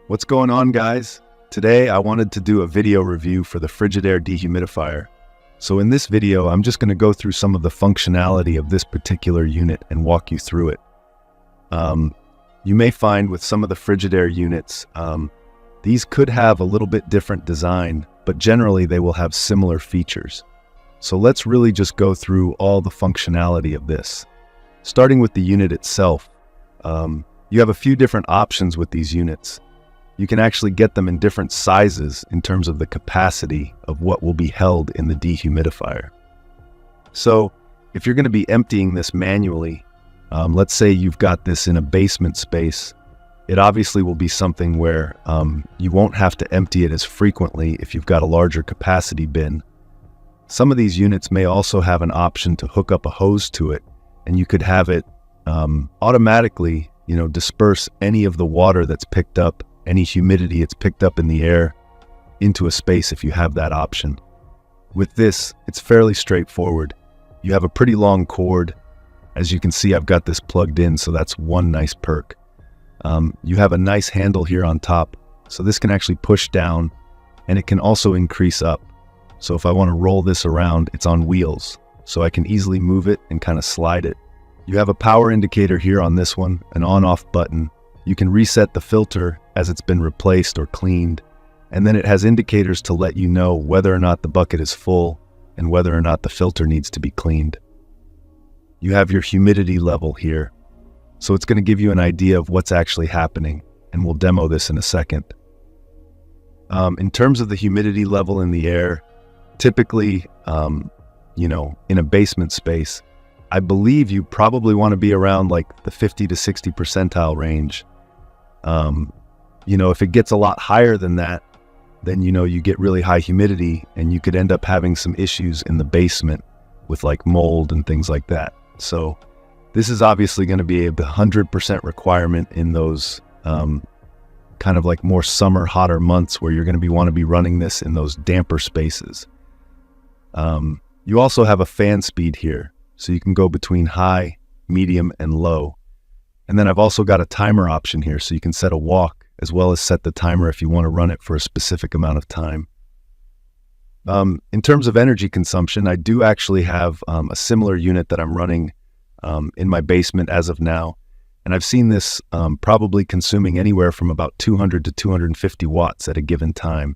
What's going on, guys? Today I wanted to do a video review for the Frigidaire dehumidifier. So in this video, I'm just going to go through some of the functionality of this particular unit and walk you through it. You may find with some of the Frigidaire units, these could have a little bit different design, but generally they will have similar features. So let's really just go through all the functionality of this. Starting with the unit itself, you have a few different options with these units. You can actually get them in different sizes in terms of the capacity of what will be held in the dehumidifier. So if you're going to be emptying this manually, let's say you've got this in a basement space, it obviously will be something where you won't have to empty it as frequently if you've got a larger capacity bin. Some of these units may also have an option to hook up a hose to it, and you could have it automatically, disperse any of the water that's picked up, any humidity it's picked up in the air, into a space if you have that option. With this, it's fairly straightforward. You have a pretty long cord. As you can see, I've got this plugged in, so that's one nice perk. You have a nice handle here on top, so this can actually push down, and it can also increase up. So if I want to roll this around, it's on wheels, so I can easily move it and kind of slide it. You have a power indicator here on this one, an on-off button. You can reset the filter as it's been replaced or cleaned, and then it has indicators to let you know whether or not the bucket is full and whether or not the filter needs to be cleaned. You have your humidity level here, so it's going to give you an idea of what's actually happening, and we'll demo this in a second. In terms of the humidity level in the air, typically, in a basement space, I believe you probably want to be around like the 50 to 60 percentile range. If it gets a lot higher than that, then you get really high humidity, and you could end up having some issues in the basement with like mold and things like that. So this is obviously going to be a 100% requirement in those kind of like more summer, hotter months where you're going to want to be running this in those damper spaces. You also have a fan speed here, so you can go between high, medium, and low. And then I've also got a timer option here, so you can set a walk as well as set the timer if you want to run it for a specific amount of time. In terms of energy consumption, I do actually have a similar unit that I'm running in my basement as of now. And I've seen this probably consuming anywhere from about 200 to 250 watts at a given time.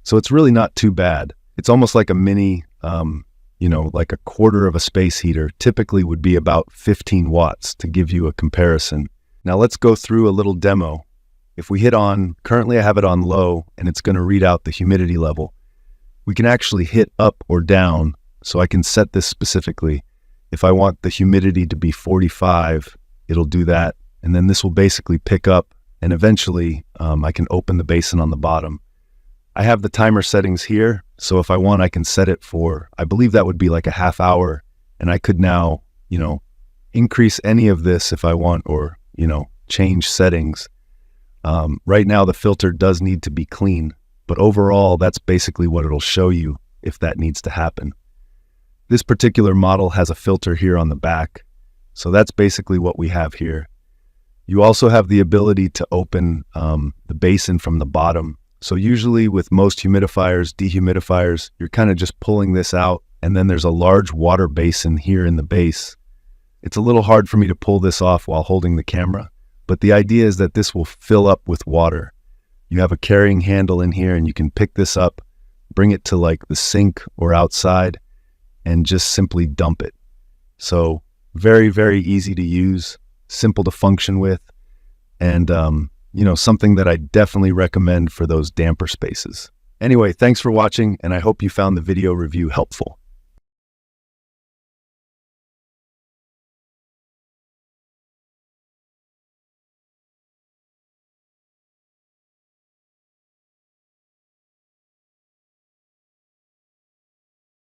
So it's really not too bad. It's almost like a mini, like a quarter of a space heater typically would be about 15 watts to give you a comparison. Now let's go through a little demo. If we hit on, currently I have it on low, and it's going to read out the humidity level. We can actually hit up or down, so I can set this specifically. If I want the humidity to be 45, it'll do that, and then this will basically pick up, and eventually I can open the basin on the bottom. I have the timer settings here, so if I want, I can set it for, I believe that would be like a half hour, and I could now, increase any of this if I want, or, change settings. Right now, the filter does need to be clean, but overall, that's basically what it'll show you if that needs to happen. This particular model has a filter here on the back, so that's basically what we have here. You also have the ability to open the basin from the bottom. So usually with most humidifiers, dehumidifiers, you're kind of just pulling this out, and then there's a large water basin here in the base. It's a little hard for me to pull this off while holding the camera, but the idea is that this will fill up with water. You have a carrying handle in here, and you can pick this up, bring it to like the sink or outside, and just simply dump it. So very, very easy to use, simple to function with, and something that I definitely recommend for those damper spaces. Anyway, thanks for watching, and I hope you found the video review helpful.